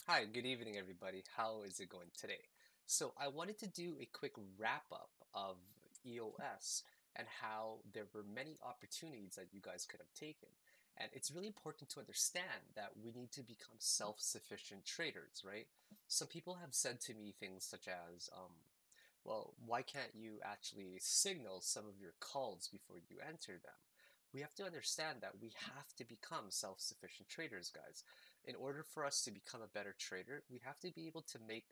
Hi, good evening, everybody. How is it going today? So, I wanted to do a quick wrap up of EOS and how there were many opportunities that you guys could have taken. And it's really important to understand that we need to become self sufficient traders, right? Some people have said to me things such as, well, why can't you actually signal some of your calls before you enter them? We have to understand that we have to become self sufficient traders, guys. In order for us to become a better trader, we have to be able to make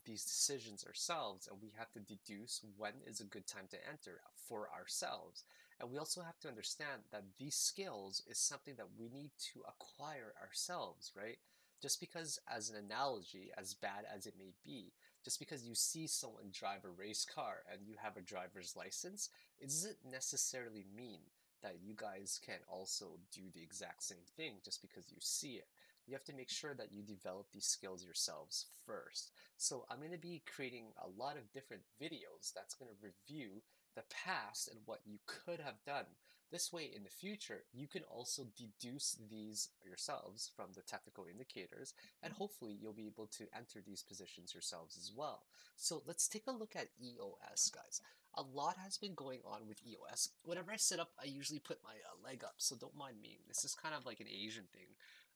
these decisions ourselves, and we have to deduce when is a good time to enter for ourselves. And we also have to understand that these skills is something that we need to acquire ourselves, right? Just because, as an analogy, as bad as it may be, just because you see someone drive a race car and you have a driver's license, it doesn't necessarily mean that you guys can also do the exact same thing just because you see it. You have to make sure that you develop these skills yourselves first. So I'm going to be creating a lot of different videos that's going to review the past and what you could have done. This way, in the future, you can also deduce these yourselves from the technical indicators, and hopefully you'll be able to enter these positions yourselves as well. So let's take a look at EOS, guys. A lot has been going on with EOS. Whenever I sit up, I usually put my leg up, so don't mind me. This is kind of like an Asian thing.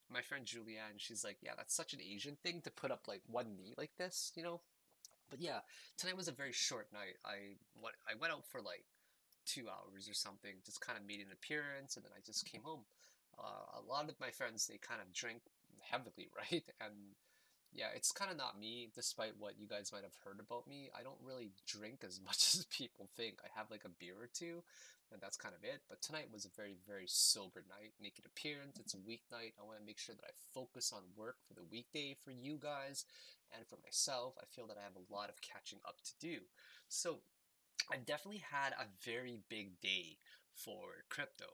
My friend Julianne, she's like, yeah, that's such an Asian thing to put up like one knee like this, you know? But yeah, tonight was a very short night. I went out for like 2 hours or something, just kind of made an appearance, and then I just came home. A lot of my friends, they kind of drink heavily, right? And yeah, it's kind of not me, despite what you guys might have heard about me. I don't really drink as much as people think. I have like a beer or two, and that's kind of it. But tonight was a very, very sober night. Make an appearance. It's a weeknight. I want to make sure that I focus on work for the weekday for you guys and for myself. I feel that I have a lot of catching up to do. So I've definitely had a very big day for crypto.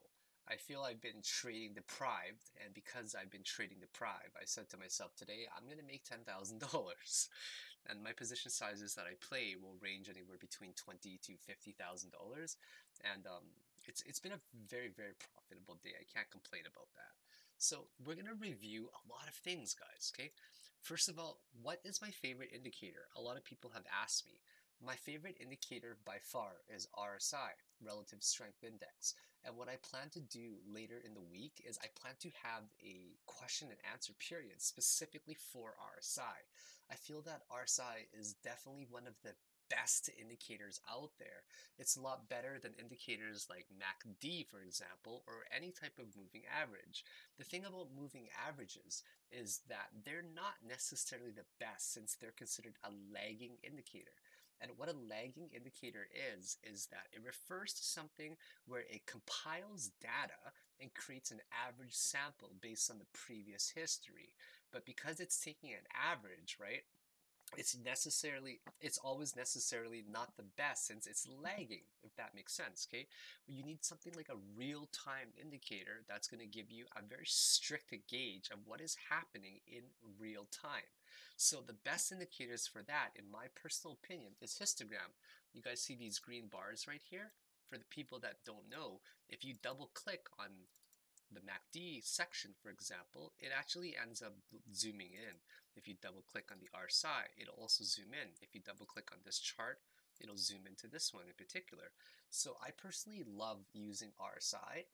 I feel I've been trading deprived, and because I've been trading deprived, I said to myself today, I'm going to make $10,000. And my position sizes that I play will range anywhere between $20,000 to $50,000. And it's been a very, very profitable day. I can't complain about that. So we're going to review a lot of things, guys, okay? First of all, what is my favorite indicator? A lot of people have asked me. My favorite indicator by far is RSI, Relative Strength Index. And what I plan to do later in the week is I plan to have a question and answer period specifically for RSI. I feel that RSI is definitely one of the best indicators out there. It's a lot better than indicators like MACD, for example, or any type of moving average. The thing about moving averages is that they're not necessarily the best since they're considered a lagging indicator. And what a lagging indicator is that it refers to something where it compiles data and creates an average sample based on the previous history. But because it's taking an average, right? It's always necessarily not the best since it's lagging, if that makes sense. Okay, well, you need something like a real-time indicator that's going to give you a very strict gauge of what is happening in real time. So the best indicators for that, in my personal opinion, is histogram. You guys see these green bars right here? For the people that don't know, if you double click on the MACD section, for example, it actually ends up zooming in. If you double click on the RSI, it'll also zoom in. If you double click on this chart, it'll zoom into this one in particular. So I personally love using RSI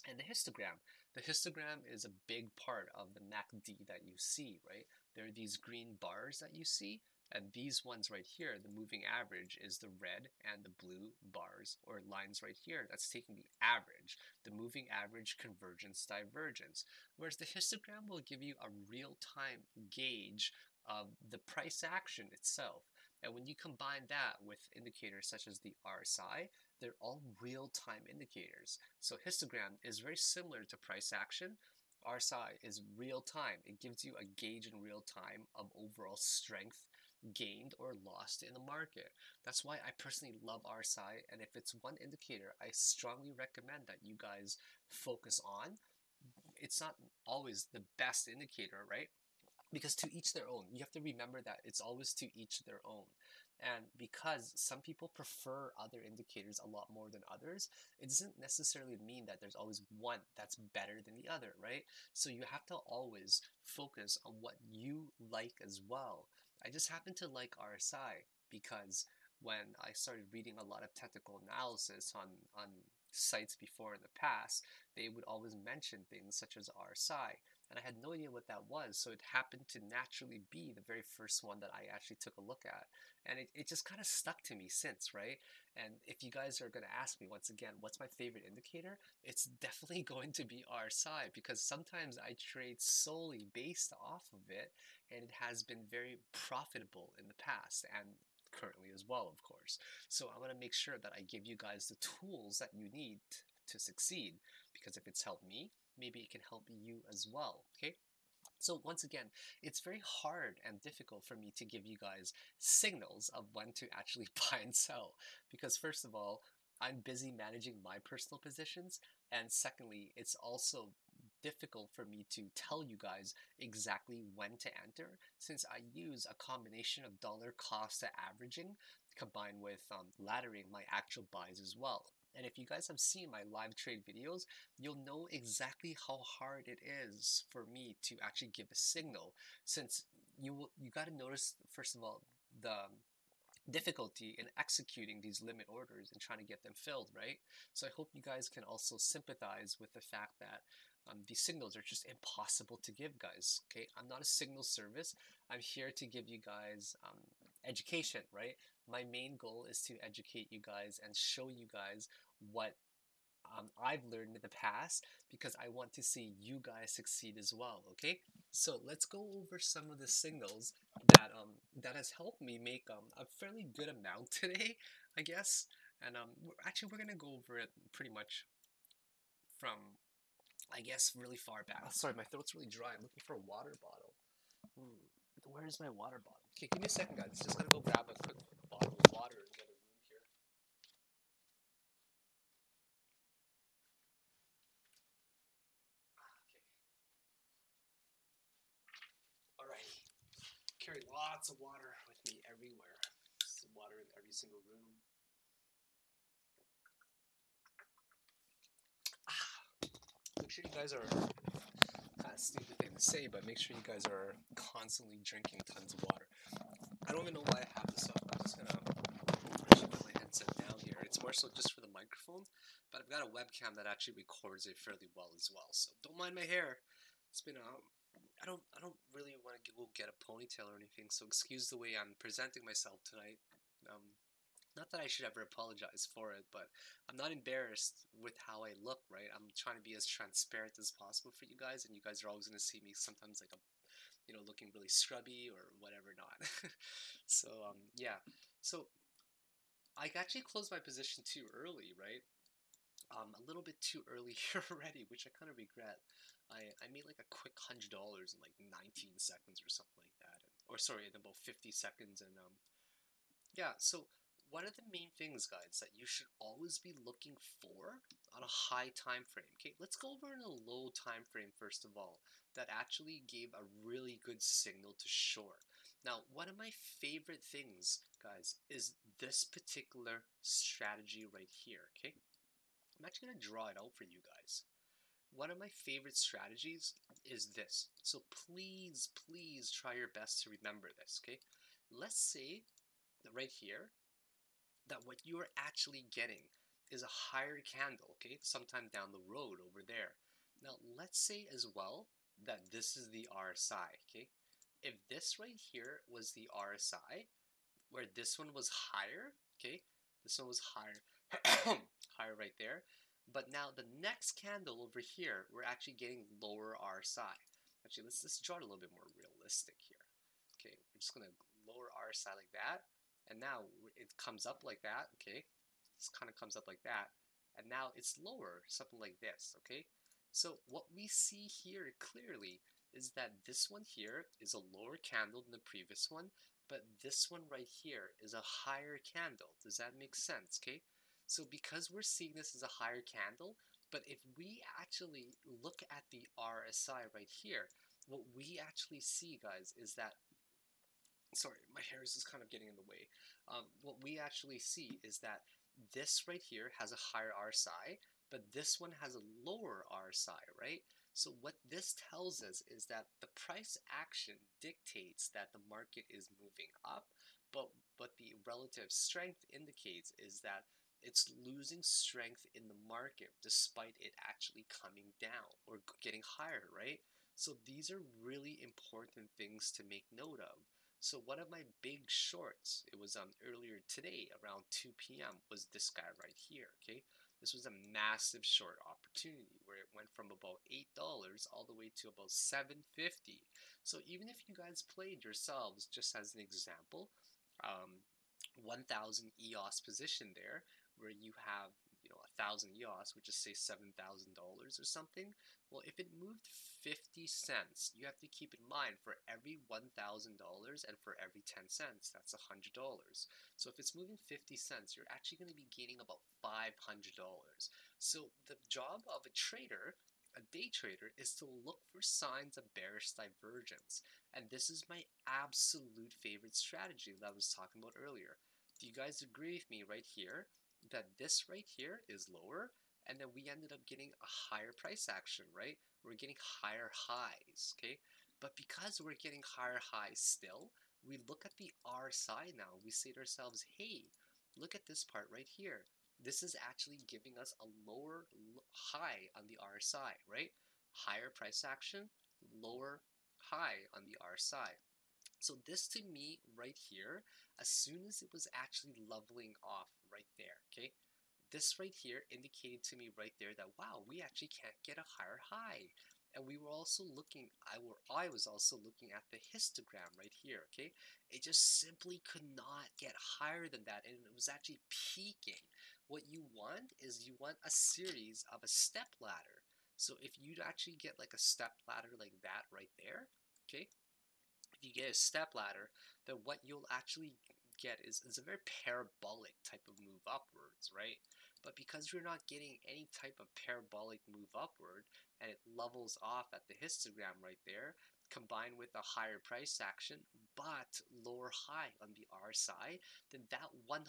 and the histogram. The histogram is a big part of the MACD that you see, right? There are these green bars that you see, and these ones right here, the moving average is the red and the blue bars or lines right here. That's taking the average, the moving average, convergence, divergence. Whereas the histogram will give you a real-time gauge of the price action itself. And when you combine that with indicators such as the RSI, they're all real-time indicators. So histogram is very similar to price action. RSI is real time. It gives you a gauge in real time of overall strength gained or lost in the market. That's why I personally love RSI, and if it's one indicator I strongly recommend that you guys focus on. It's not always the best indicator, right? Because to each their own. You have to remember that it's always to each their own. And because some people prefer other indicators a lot more than others, it doesn't necessarily mean that there's always one that's better than the other, right? So you have to always focus on what you like as well. I just happen to like RSI because when I started reading a lot of technical analysis on sites before in the past, they would always mention things such as RSI. And I had no idea what that was, so it happened to naturally be the very first one that I actually took a look at. And it just kind of stuck to me since, right? And if you guys are going to ask me once again, what's my favorite indicator? It's definitely going to be RSI because sometimes I trade solely based off of it, and it has been very profitable in the past and currently as well, of course. So I want to make sure that I give you guys the tools that you need to succeed, because if it's helped me, maybe it can help you as well, okay? So once again, it's very hard and difficult for me to give you guys signals of when to actually buy and sell, because first of all, I'm busy managing my personal positions, and secondly, it's also difficult for me to tell you guys exactly when to enter, since I use a combination of dollar cost averaging combined with laddering my actual buys as well. And if you guys have seen my live trade videos, you'll know exactly how hard it is for me to actually give a signal, since you got to notice first of all the difficulty in executing these limit orders and trying to get them filled, right? So I hope you guys can also sympathize with the fact that these signals are just impossible to give, guys. Okay, I'm not a signal service. I'm here to give you guys education, right? My main goal is to educate you guys and show you guys what I've learned in the past, because I want to see you guys succeed as well. Okay, so let's go over some of the signals that has helped me make a fairly good amount today, I guess. And we're gonna go over it pretty much from, I guess, really far back. Oh, sorry, my throat's really dry. I'm looking for a water bottle. Where is my water bottle? Okay, give me a second, guys. Just gonna go grab a quick bottle of water in the other room here. Okay. Alright. Carry lots of water with me everywhere. There's water in every single room. Make sure you guys are, kind of stupid thing to say, but make sure you guys are constantly drinking tons of water. I don't even know why I have this up. I'm just gonna actually put my headset down here. It's more so just for the microphone, but I've got a webcam that actually records it fairly well as well. So don't mind my hair. It's been I don't really want to go get a ponytail or anything, so excuse the way I'm presenting myself tonight. Not that I should ever apologize for it, but I'm not embarrassed with how I look, right? I'm trying to be as transparent as possible for you guys, and you guys are always going to see me sometimes like looking really scrubby or whatever not. So, yeah. So, I actually closed my position too early, right? A little bit too early here already, which I kind of regret. I made like a quick $100 in like 19 seconds or something like that, or sorry, in about 50 seconds, and yeah. So one of the main things, guys, that you should always be looking for on a high time frame. Okay, let's go over in a low time frame first of all. That actually gave a really good signal to short. Now, one of my favorite things, guys, is this particular strategy right here. Okay, I'm actually gonna draw it out for you guys. One of my favorite strategies is this. So please, please try your best to remember this. Okay, let's say that right here, that what you are actually getting is a higher candle, okay, sometime down the road over there. Now, let's say as well that this is the RSI, okay? If this right here was the RSI, where this one was higher, okay, this one was higher, higher right there, but now the next candle over here, we're actually getting lower RSI. Actually, let's draw it a little bit more realistic here. Okay, we're just gonna lower RSI like that, and now it comes up like that. Okay, this kind of comes up like that, and now it's lower, something like this. Okay, so what we see here clearly is that this one here is a lower candle than the previous one, but this one right here is a higher candle. Does that make sense? Okay, so because we're seeing this as a higher candle, but if we actually look at the RSI right here, what we actually see, guys, is that Sorry, my hair is just kind of getting in the way. What we actually see is that this right here has a higher RSI, but this one has a lower RSI, right? So what this tells us is that the price action dictates that the market is moving up, but what the relative strength indicates is that it's losing strength in the market despite it actually coming down or getting higher, right? So these are really important things to make note of. So one of my big shorts, it was earlier today around 2 p.m. was this guy right here, okay? This was a massive short opportunity where it went from about $8 all the way to about $7.50. So even if you guys played yourselves, just as an example, 1,000 EOS position there, where you have 1,000 EOS, which is say $7,000 or something. Well, if it moved 50 cents, you have to keep in mind for every $1,000 and for every 10 cents, that's $100. So if it's moving 50 cents, you're actually going to be gaining about $500. So the job of a trader, a day trader, is to look for signs of bearish divergence. And this is my absolute favorite strategy that I was talking about earlier. Do you guys agree with me right here that this right here is lower, and then we ended up getting a higher price action, right? We're getting higher highs, okay? But because we're getting higher highs still, we look at the RSI now. We say to ourselves, hey, look at this part right here. This is actually giving us a lower high on the RSI, right? Higher price action, lower high on the RSI. So this to me right here, as soon as it was actually leveling off right there, okay, this right here indicated to me right there that, wow, we actually can't get a higher high. And we were also looking, I was also looking at the histogram right here, okay? It just simply could not get higher than that, and it was actually peaking. What you want is you want a series of a step ladder. So if you'd actually get like a step ladder like that right there, okay? If you get a step ladder, then what you'll actually get is a very parabolic type of move upwards, right? But because you're not getting any type of parabolic move upward and it levels off at the histogram right there, combined with a higher price action but lower high on the RSI, then that 100%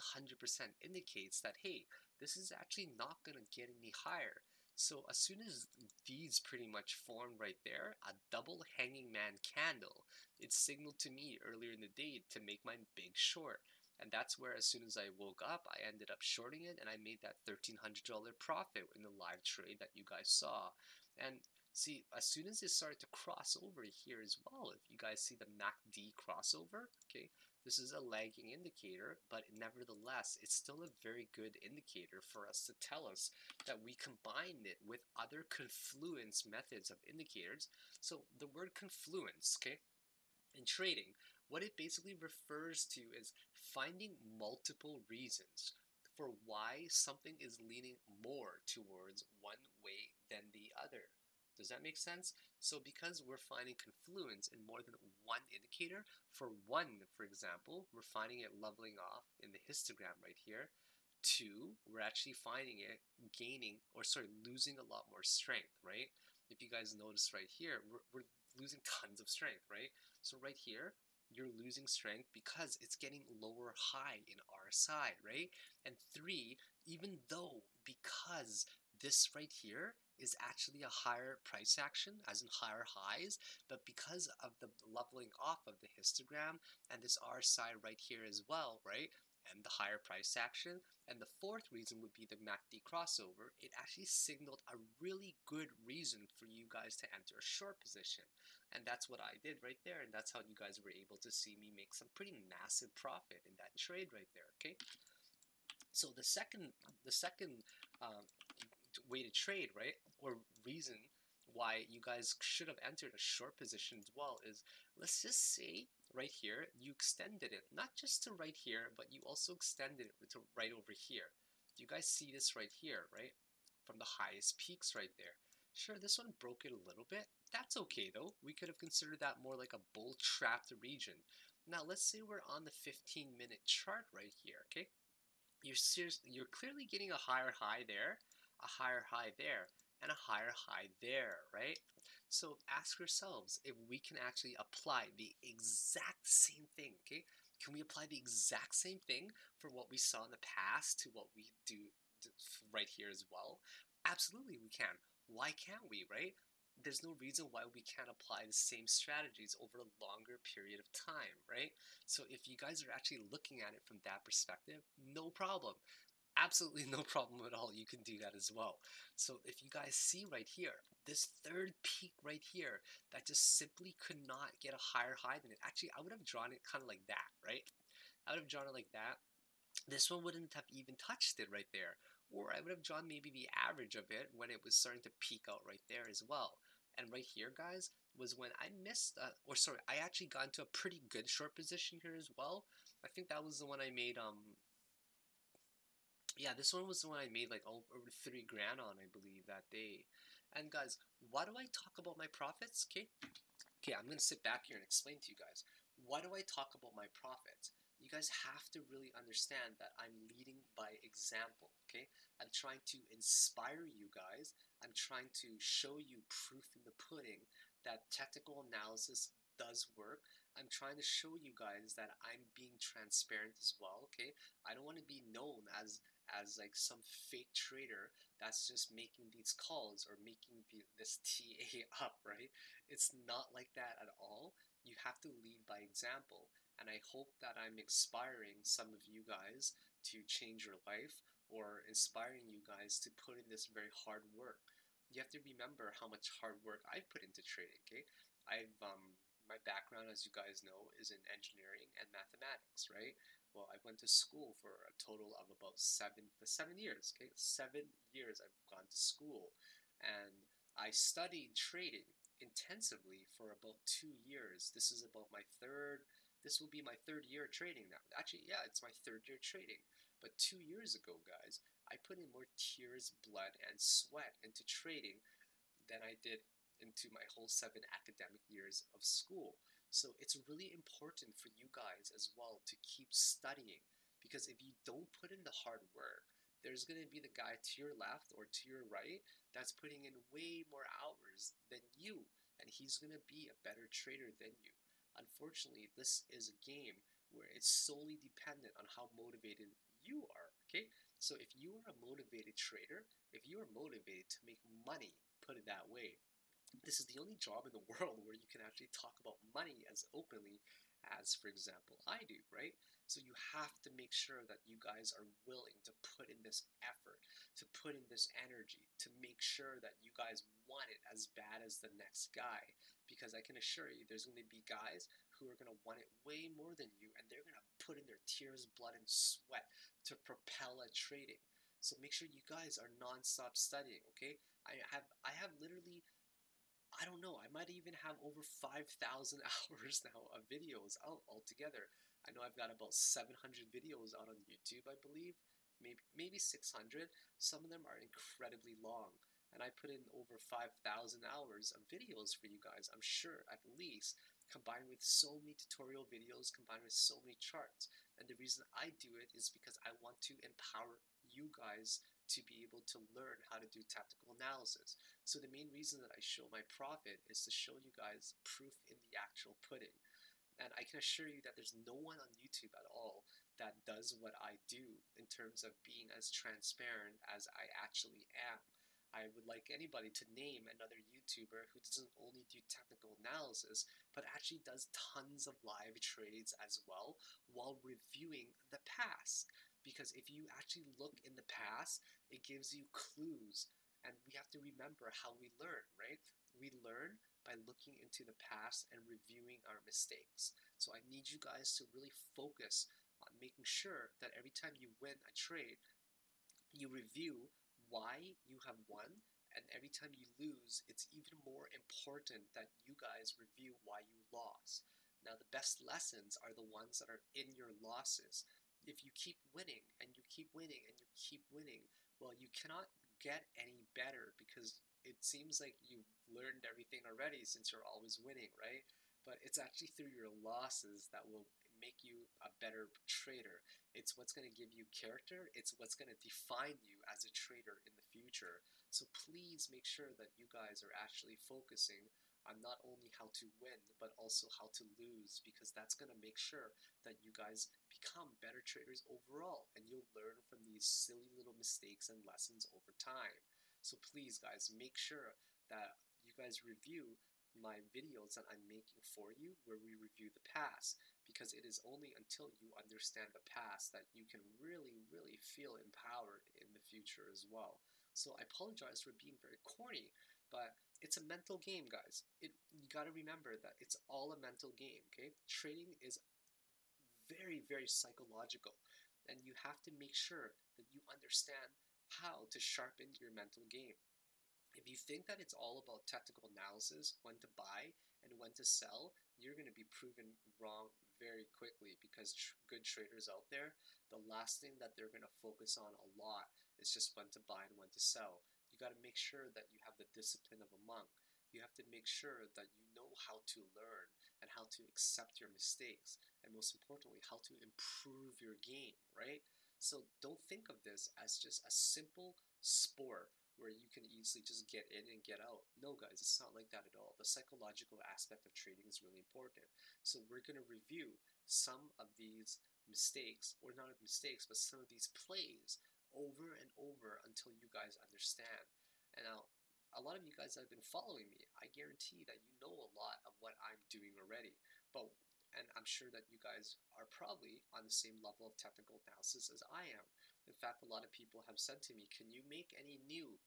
indicates that, hey, this is actually not going to get any higher. So as soon as these pretty much formed right there, a double hanging man candle, it signaled to me earlier in the day to make my big short. And that's where, as soon as I woke up, I ended up shorting it and I made that $1,300 profit in the live trade that you guys saw. And see, as soon as it started to cross over here as well, if you guys see the MACD crossover, okay, this is a lagging indicator, but nevertheless, it's still a very good indicator for us to tell us that we combined it with other confluence methods of indicators. So the word confluence, okay, in trading, what it basically refers to is finding multiple reasons for why something is leaning more towards one way than the other. Does that make sense? So because we're finding confluence in more than one indicator, for one, for example, we're finding it leveling off in the histogram right here. Two, we're actually finding it gaining, or sorry, losing a lot more strength, right? If you guys notice right here, we're losing tons of strength, right? So right here, you're losing strength because it's getting lower high in RSI, right? And three, even though because this right here is actually a higher price action, as in higher highs, but because of the leveling off of the histogram and this RSI right here as well, right? And the higher price action. And the fourth reason would be the MACD crossover. It actually signaled a really good reason for you guys to enter a short position. And that's what I did right there. And that's how you guys were able to see me make some pretty massive profit in that trade right there, okay? So the second way to trade, right, or reason why you guys should have entered a short position as well is, let's just say right here you extended it not just to right here, but you also extended it to right over here. Do you guys see this right here, right, from the highest peaks right there? Sure, this one broke it a little bit. That's okay though. We could have considered that more like a bull trapped region. Now let's say we're on the 15-minute chart right here, okay? You're clearly getting a higher high there, a higher high there. and a higher high there, right? So ask yourselves if we can actually apply the exact same thing, okay? Can we apply the exact same thing for what we saw in the past to what we do right here as well? Absolutely, we can. Why can't we, right? There's no reason why we can't apply the same strategies over a longer period of time, right? So if you guys are actually looking at it from that perspective, no problem. Absolutely no problem at all. You can do that as well. So if you guys see right here, this third peak right here, that just simply could not get a higher high than it. Actually, I would have drawn it kind of like that, right? I would have drawn it like that. This one wouldn't have even touched it right there. Or I would have drawn maybe the average of it when it was starting to peak out right there as well. And right here, guys, was when I missed, I actually got into a pretty good short position here as well. I think that was the one I made, yeah, this one was the one I made like over 3 grand on, I believe, that day. And guys, why do I talk about my profits? Okay, I'm gonna sit back here and explain to you guys. Why do I talk about my profits? You guys have to really understand that I'm leading by example, okay? I'm trying to inspire you guys. I'm trying to show you proof in the pudding that technical analysis does work. I'm trying to show you guys that I'm being transparent as well, okay? I don't want to be known as like some fake trader that's just making these calls or making this TA up, right? It's not like that at all. You have to lead by example. And I hope that I'm inspiring some of you guys to change your life or inspiring you guys to put in this very hard work. You have to remember how much hard work I've put into trading, okay? My background, as you guys know, is in engineering and mathematics, right? Well, I went to school for a total of about 7 years, okay? 7 years I've gone to school. And I studied trading intensively for about 2 years. This will be my third year trading now. Actually, yeah, it's my third year trading. But 2 years ago, guys, I put in more tears, blood, and sweat into trading than I did into my whole 7 academic years of school. So it's really important for you guys as well to keep studying, because if you don't put in the hard work, there's going to be the guy to your left or to your right that's putting in way more hours than you, and he's going to be a better trader than you. Unfortunately, this is a game where it's solely dependent on how motivated you are, okay? So if you are a motivated trader, if you are motivated to make money, put it that way, this is the only job in the world where you can actually talk about money as openly as, for example, I do, right? So you have to make sure that you guys are willing to put in this effort, to put in this energy, to make sure that you guys want it as bad as the next guy. Because I can assure you, there's going to be guys who are going to want it way more than you, and they're going to put in their tears, blood, and sweat to propel at trading. So make sure you guys are non-stop studying, okay? I have literally, I don't know, I might even have over 5,000 hours now of videos out altogether. I know I've got about 700 videos out on YouTube, I believe, maybe 600. Some of them are incredibly long, and I put in over 5,000 hours of videos for you guys, I'm sure, at least, combined with so many tutorial videos, combined with so many charts. And the reason I do it is because I want to empower you guys to be able to learn how to do tactical analysis. So the main reason that I show my profit is to show you guys proof in the actual pudding. And I can assure you that there's no one on YouTube at all that does what I do in terms of being as transparent as I actually am. I would like anybody to name another YouTuber who doesn't only do technical analysis, but actually does tons of live trades as well while reviewing the past. Because if you actually look in the past, it gives you clues. And we have to remember how we learn, right? We learn by looking into the past and reviewing our mistakes. So I need you guys to really focus on making sure that every time you win a trade, you review why you have won, and every time you lose, it's even more important that you guys review why you lost. Now, the best lessons are the ones that are in your losses. If you keep winning and you keep winning and you keep winning, well, you cannot get any better, because it seems like you've learned everything already since you're always winning, right? But it's actually through your losses that will make you a better trader. It's what's going to give you character. It's what's going to define you as a trader in the future. So please make sure that you guys are actually focusing on not only how to win, but also how to lose, because that's going to make sure that you guys become better traders overall, and you'll learn from these silly little mistakes and lessons over time. So please, guys, make sure that you guys review my videos that I'm making for you, where we review the past, because it is only until you understand the past that you can really, really feel empowered in the future as well. So I apologize for being very corny, but it's a mental game, guys. You got to remember that it's all a mental game, okay? Trading is very, very psychological, and you have to make sure that you understand how to sharpen your mental game. If you think that it's all about technical analysis, when to buy and when to sell, you're going to be proven wrong very quickly, because good traders out there, the last thing that they're going to focus on a lot is just when to buy and when to sell. You got to make sure that you have the discipline of a monk. You have to make sure that you know how to learn and how to accept your mistakes, and most importantly, how to improve your game, right? So don't think of this as just a simple sport where you can easily just get in and get out. No, guys, it's not like that at all. The psychological aspect of trading is really important. So we're going to review some of these mistakes, or not mistakes, but some of these plays over and over until you guys understand. And now, a lot of you guys that have been following me, I guarantee that you know a lot of what I'm doing already. And I'm sure that you guys are probably on the same level of technical analysis as I am. In fact, a lot of people have said to me, can you make any new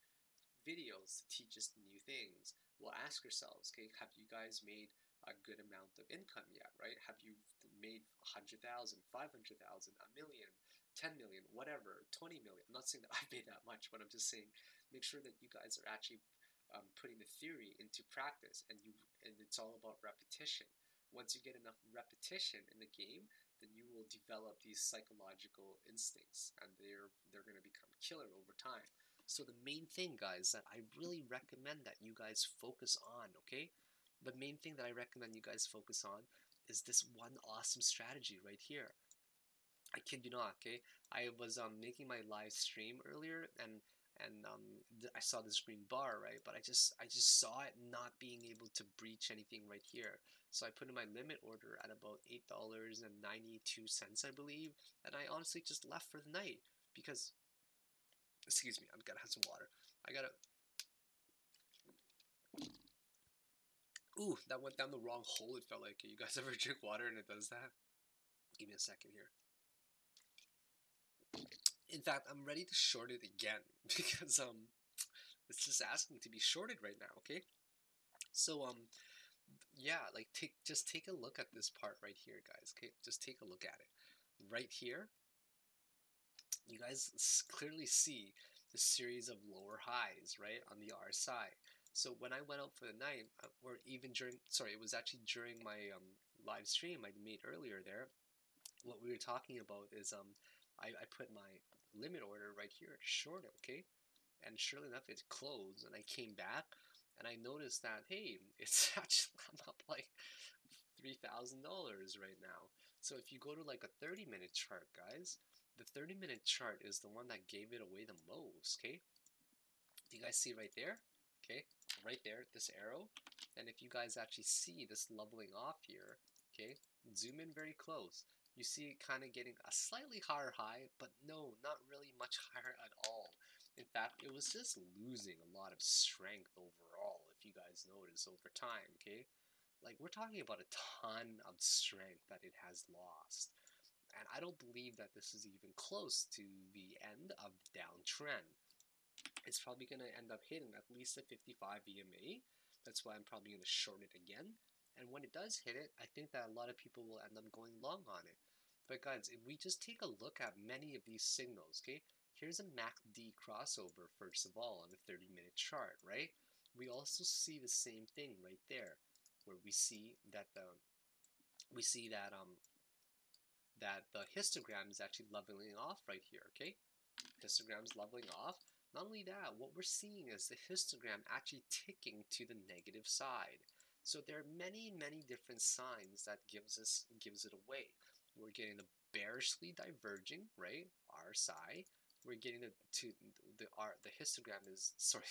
videos to teach us new things? Well, ask yourselves, okay, have you guys made a good amount of income yet, right? Have you made 100,000, 500,000, a million, 10 million, whatever, 20 million? I'm not saying that I've made that much, but I'm just saying make sure that you guys are actually putting the theory into practice, and it's all about repetition. Once you get enough repetition in the game, then you will develop these psychological instincts, and they're going to become killer over time. So the main thing, guys, that I really recommend that you guys focus on, okay? The main thing that I recommend you guys focus on is this one awesome strategy right here. I kid you not, okay? I was making my live stream earlier, and I saw this green bar, right? But I just saw it not being able to breach anything right here. So I put in my limit order at about $8.92, I believe, and I honestly just left for the night because, excuse me, I'm gonna have some water. I gotta. Ooh, that went down the wrong hole. It felt like. You guys ever drink water and it does that? Give me a second here. In fact, I'm ready to short it again because it's just asking to be shorted right now, okay? So yeah, like just take a look at this part right here, guys, okay? Just take a look at it. Right here, you guys clearly see the series of lower highs, right, on the RSI. So when I went out for the night, or even during, sorry, it was actually during my live stream I made earlier there, what we were talking about is I put my limit order right here to short it, okay? And surely enough, it closed, and I came back, and I noticed that, hey, it's actually, I'm up like $3,000 right now. So if you go to like a 30-minute chart, guys, the 30-minute chart is the one that gave it away the most, okay? Do you guys see right there? Okay, right there, this arrow. And if you guys actually see this leveling off here, okay, zoom in very close. You see it kind of getting a slightly higher high, but no, not really much higher at all. In fact, it was just losing a lot of strength overall, if you guys notice, over time, okay? Like, we're talking about a ton of strength that it has lost. And I don't believe that this is even close to the end of the downtrend. It's probably going to end up hitting at least a 55 EMA. That's why I'm probably going to short it again. And when it does hit it, I think that a lot of people will end up going long on it. But guys, if we just take a look at many of these signals, okay? Here's a MACD crossover, first of all, on a 30-minute chart, right? We also see the same thing right there, where we see that the histogram is actually leveling off right here, okay? Histogram's leveling off. Not only that, what we're seeing is the histogram actually ticking to the negative side. So there are many, many different signs that gives it away. we're getting the bearishly diverging, right? RSI. We're getting the histogram is, sorry,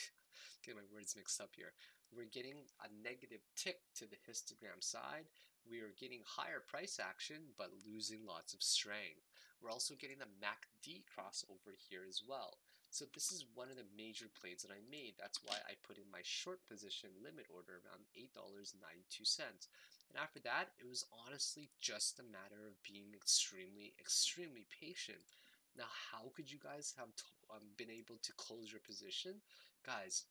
getting my words mixed up here. We're getting a negative tick to the histogram side. We are getting higher price action, but losing lots of strength. We're also getting the MACD crossover here as well. So this is one of the major plays that I made. That's why I put in my short position limit order around $8.92. And after that, it was honestly just a matter of being extremely, extremely patient. Now, how could you guys have been able to close your position? Guys,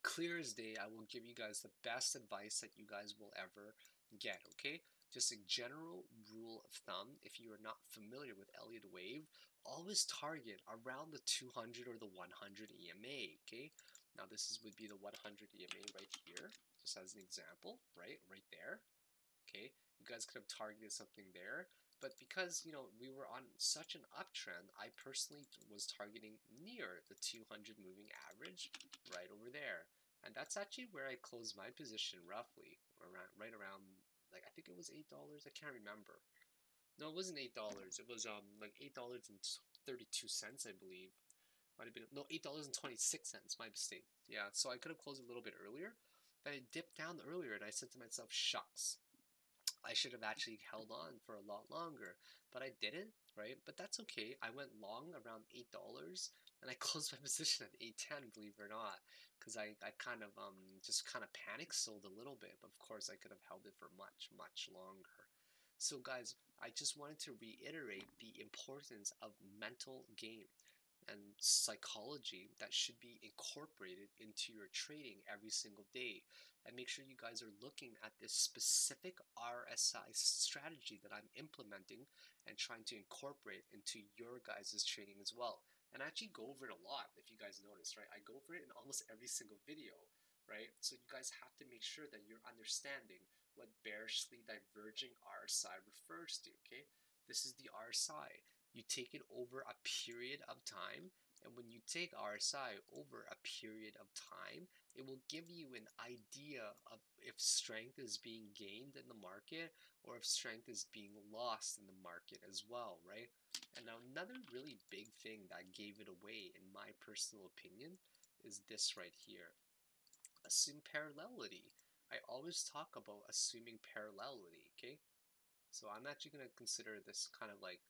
clear as day, I will give you guys the best advice that you guys will ever get, okay? Just a general rule of thumb, if you are not familiar with Elliott Wave, always target around the 200 or the 100 EMA, okay? Now this would be the 100 EMA right here, just as an example, right there, okay? You guys could have targeted something there, but because, you know, we were on such an uptrend, I personally was targeting near the 200 moving average right over there. And that's actually where I closed my position roughly, right around, like, I think it was $8. I can't remember. No, it wasn't $8. It was like $8.32, I believe. Might have been, no, $8.26. My mistake. Yeah, so I could have closed a little bit earlier, but it dipped down earlier, and I said to myself, shucks. I should have actually held on for a lot longer, but I didn't, right? But that's okay. I went long around $8, and I closed my position at 8.10, believe it or not, because I kind of just kind of panic sold a little bit, but of course I could have held it for much, much longer. So guys, I just wanted to reiterate the importance of mental game and psychology that should be incorporated into your trading every single day. And make sure you guys are looking at this specific RSI strategy that I'm implementing and trying to incorporate into your guys' trading as well. And I actually go over it a lot, if you guys notice, right? I go over it in almost every single video, right? So you guys have to make sure that you're understanding what bearishly diverging RSI refers to, okay? This is the RSI. You take it over a period of time, and when you take RSI over a period of time, it will give you an idea of if strength is being gained in the market or if strength is being lost in the market as well, right? And now another really big thing that gave it away, in my personal opinion, is this right here. Assume parallelity. I always talk about assuming parallelity, okay? So I'm actually going to consider this kind of like,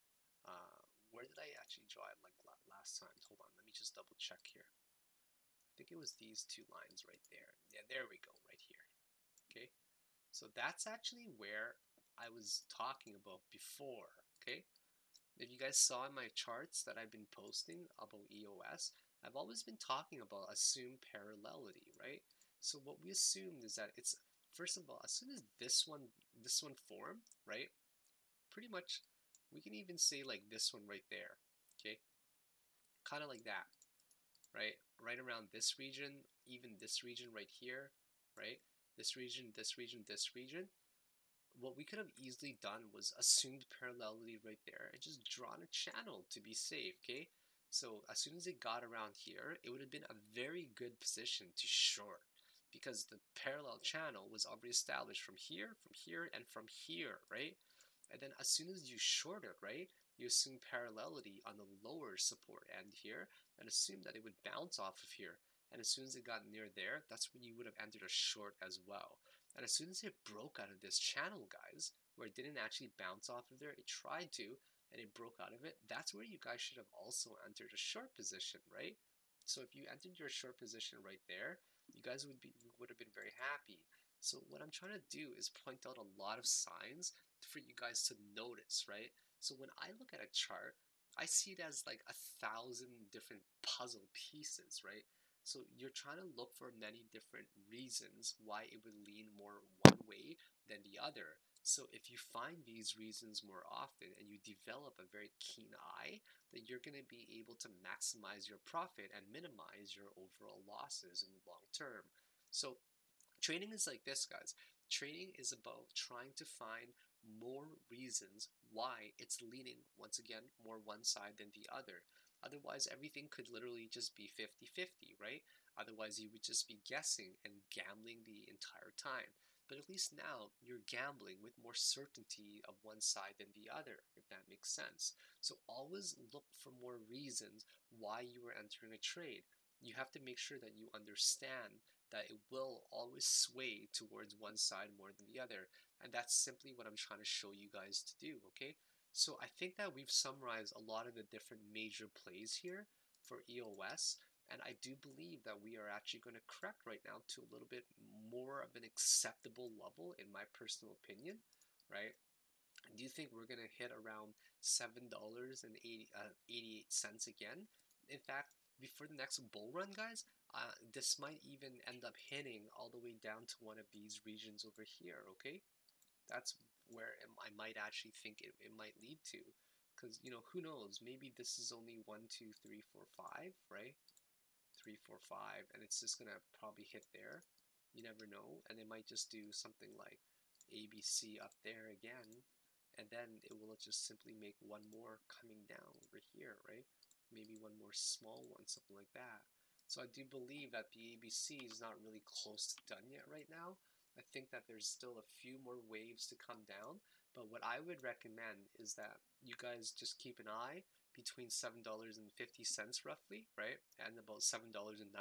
where did I actually draw it like last time? Hold on, let me just double check here. I think it was these two lines right there. Yeah, there we go, right here. Okay, so that's actually where I was talking about before, okay? If you guys saw in my charts that I've been posting about EOS, I've always been talking about assume parallelity, right? So what we assumed is that it's, first of all, as soon as this one formed, right? Pretty much, we can even say like this one right there, okay? Kind of like that, right? Right around this region, even this region right here, right? This region, this region, this region. What we could have easily done was assumed parallelity right there and just drawn a channel to be safe, okay? So as soon as it got around here, it would have been a very good position to short because the parallel channel was already established from here, and from here, right? And then as soon as you short it, right, you assume parallelity on the lower support end here and assume that it would bounce off of here. And as soon as it got near there, that's when you would have entered a short as well. And as soon as it broke out of this channel, guys, where it didn't actually bounce off of there, it tried to, and it broke out of it, that's where you guys should have also entered a short position, right? So if you entered your short position right there, you guys would have been very happy. So what I'm trying to do is point out a lot of signs for you guys to notice, right? So when I look at a chart, I see it as like 1,000 different puzzle pieces, right? So you're trying to look for many different reasons why it would lean more one way than the other. So if you find these reasons more often and you develop a very keen eye, then you're going to be able to maximize your profit and minimize your overall losses in the long term. So trading is like this, guys. Trading is about trying to find more reasons why it's leaning, once again, more one side than the other. Otherwise, everything could literally just be 50-50, right? Otherwise, you would just be guessing and gambling the entire time. But at least now you're gambling with more certainty of one side than the other, if that makes sense. So always look for more reasons why you are entering a trade. You have to make sure that you understand that it will always sway towards one side more than the other. And that's simply what I'm trying to show you guys to do, okay? So I think that we've summarized a lot of the different major plays here for EOS. And I do believe that we are actually going to correct right now to a little bit more of an acceptable level, in my personal opinion, right? I do think we're going to hit around $7.88 again. In fact, before the next bull run, guys, this might even end up hitting all the way down to one of these regions over here, okay? That's where I might actually think it might lead to. Because, you know, who knows? Maybe this is only 1, 2, 3, 4, 5, right? 3, 4, 5, and it's just gonna probably hit there. You never know, and it might just do something like ABC up there again, and then it will just simply make one more coming down over here, right? Maybe one more small one, something like that. So I do believe that the ABC is not really close to done yet right now. I think that there's still a few more waves to come down, but what I would recommend is that you guys just keep an eye between $7.50 roughly, right? And about $7.90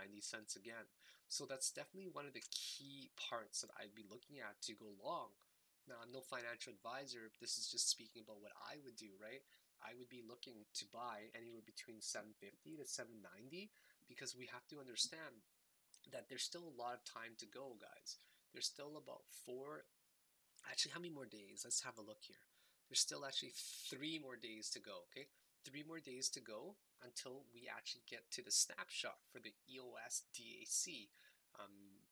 again. So that's definitely one of the key parts that I'd be looking at to go long. Now, I'm no financial advisor. This is just speaking about what I would do, right? I would be looking to buy anywhere between 750 to 790 because we have to understand that there's still a lot of time to go, guys. There's still about actually, how many more days? Let's have a look here. There's still actually 3 more days to go, okay? 3 more days to go until we actually get to the snapshot for the EOS DAC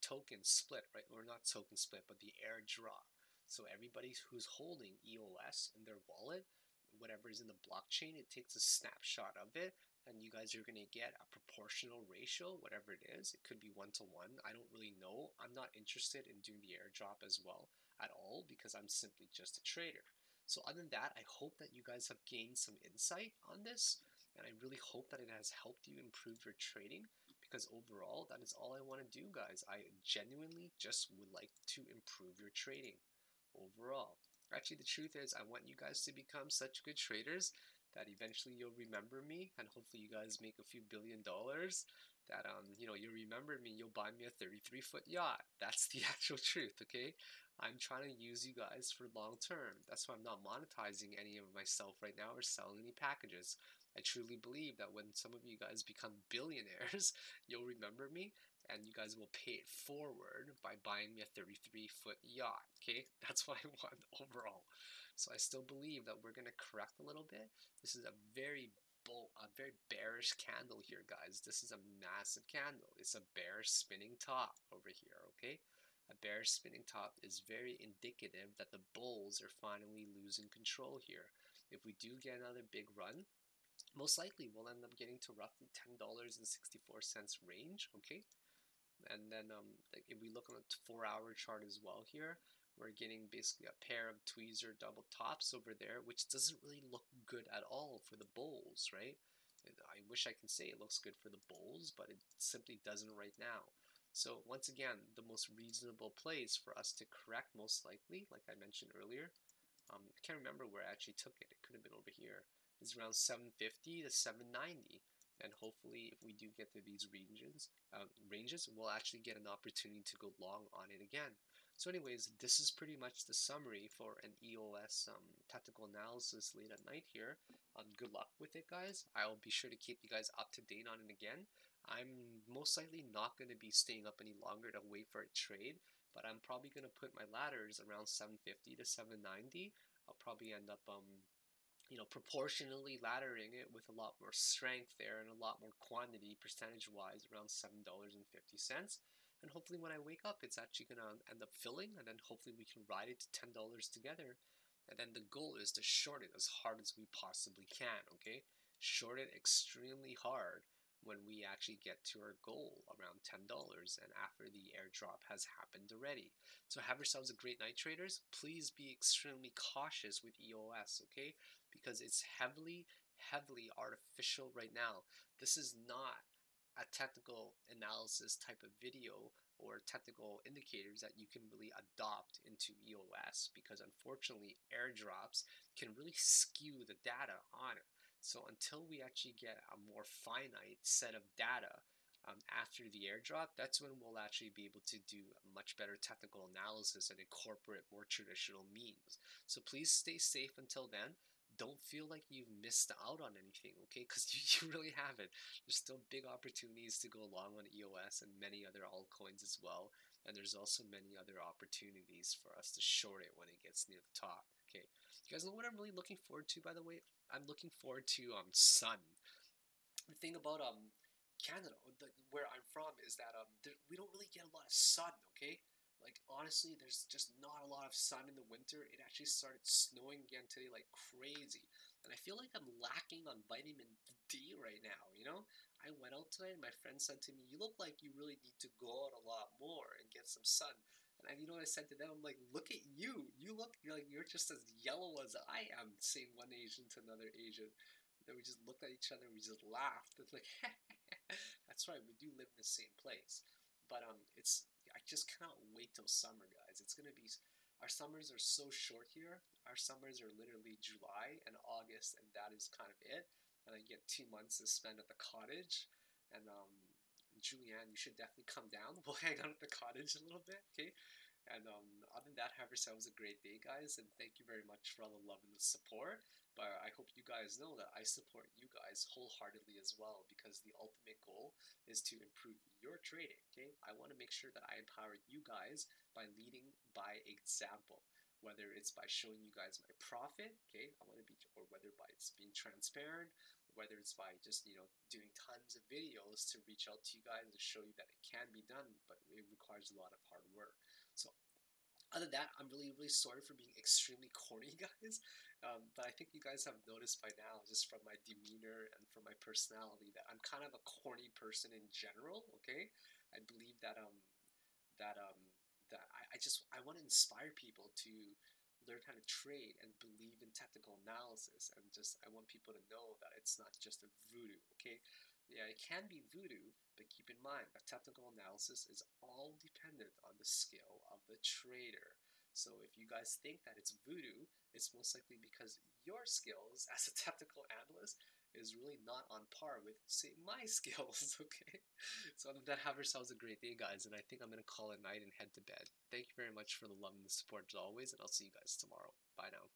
token split, right? Or not token split, but the airdrop. So everybody who's holding EOS in their wallet, whatever is in the blockchain, it takes a snapshot of it, and you guys are going to get a proportional ratio, whatever it is. It could be 1 to 1. I don't really know. I'm not interested in doing the airdrop as well at all because I'm simply just a trader. So other than that, I hope that you guys have gained some insight on this, and I really hope that it has helped you improve your trading, because overall, that is all I want to do, guys. I genuinely just would like to improve your trading overall. Actually, the truth is, I want you guys to become such good traders that eventually you'll remember me, and hopefully you guys make a few $1 billion, that you know, you remember me, you'll buy me a 33-foot yacht. That's the actual truth, okay? I'm trying to use you guys for long term. That's why I'm not monetizing any of myself right now or selling any packages. I truly believe that when some of you guys become billionaires, you'll remember me, and you guys will pay it forward by buying me a 33-foot yacht, okay? That's what I want overall. So I still believe that we're going to correct a little bit. This is a very bearish candle here, guys. This is a massive candle. It's a bearish spinning top over here, okay? A bearish spinning top is very indicative that the bulls are finally losing control here. If we do get another big run, most likely we'll end up getting to roughly $10.64 range, okay? And then like if we look on the 4-hour chart as well here, we're getting basically a pair of tweezer double tops over there, which doesn't really look good at all for the bulls, right? I wish I can say it looks good for the bulls, but it simply doesn't right now. So once again, the most reasonable place for us to correct, most likely, like I mentioned earlier, I can't remember where I actually took it. It could have been over here. Is around 750 to 790. And hopefully, if we do get to these ranges, we'll actually get an opportunity to go long on it again. So anyways, this is pretty much the summary for an EOS tactical analysis late at night here. Good luck with it, guys. I'll be sure to keep you guys up to date on it again. I'm most likely not going to be staying up any longer to wait for a trade, but I'm probably going to put my ladders around 750 to 790. I'll probably end up you know, proportionally laddering it with a lot more strength there and a lot more quantity percentage-wise, around $7.50. And hopefully when I wake up, it's actually going to end up filling, and then hopefully we can ride it to $10 together. And then the goal is to short it as hard as we possibly can, okay? Short it extremely hard when we actually get to our goal around $10 and after the airdrop has happened already. So have yourselves a great night, traders. Please be extremely cautious with EOS, okay? Because it's heavily artificial right now. This is not a technical analysis type of video or technical indicators that you can really adopt into EOS, because unfortunately airdrops can really skew the data on it. So until we actually get a more finite set of data after the airdrop, that's when we'll actually be able to do a much better technical analysis and incorporate more traditional means. So please stay safe until then. Don't feel like you've missed out on anything, okay? Because you really haven't. There's still big opportunities to go along on EOS and many other altcoins as well. And there's also many other opportunities for us to short it when it gets near the top, okay? You guys know what I'm really looking forward to, by the way? I'm looking forward to sun. The thing about Canada, where I'm from, is that we don't really get a lot of sun, okay? Like, honestly, there's just not a lot of sun in the winter. It actually started snowing again today like crazy. And I feel like I'm lacking on vitamin D right now, you know? I went out today and my friend said to me, you look like you really need to go out a lot more and get some sun. And you know what I said to them? I'm like, look at you. You're just as yellow as I am, saying one Asian to another Asian. Then we just looked at each other and we just laughed. It's like, that's right, we do live in the same place. But I just cannot wait till summer, guys. It's gonna be, our summers are so short here. Our summers are literally July and August, and that is kind of it. And I get 2 months to spend at the cottage. And Julianne, you should definitely come down. We'll hang out at the cottage a little bit, okay? And other than that, have yourselves a great day, guys. And thank you very much for all the love and the support. But I hope you guys know that I support you guys wholeheartedly as well, because the ultimate goal is to improve your trading, okay? I want to make sure that I empower you guys by leading by example, whether it's by showing you guys my profit, okay? I want to be, or whether by it's being transparent, whether it's by just, doing tons of videos to reach out to you guys and show you that it can be done, but it requires a lot of hard work. So other than that, I'm really, really sorry for being extremely corny, guys. But I think you guys have noticed by now, just from my demeanor and from my personality, that I'm kind of a corny person in general. Okay, I believe that I want to inspire people to learn how to trade and believe in technical analysis, and just I want people to know that it's not just a voodoo. Okay, yeah, it can be voodoo, but keep in mind that technical analysis is all dependent on the skill of the trader. So if you guys think that it's voodoo, it's most likely because your skills as a technical analyst is really not on par with, say, my skills, okay? So other than that, have yourselves a great day, guys, and I think I'm going to call it night and head to bed. Thank you very much for the love and the support as always, and I'll see you guys tomorrow. Bye now.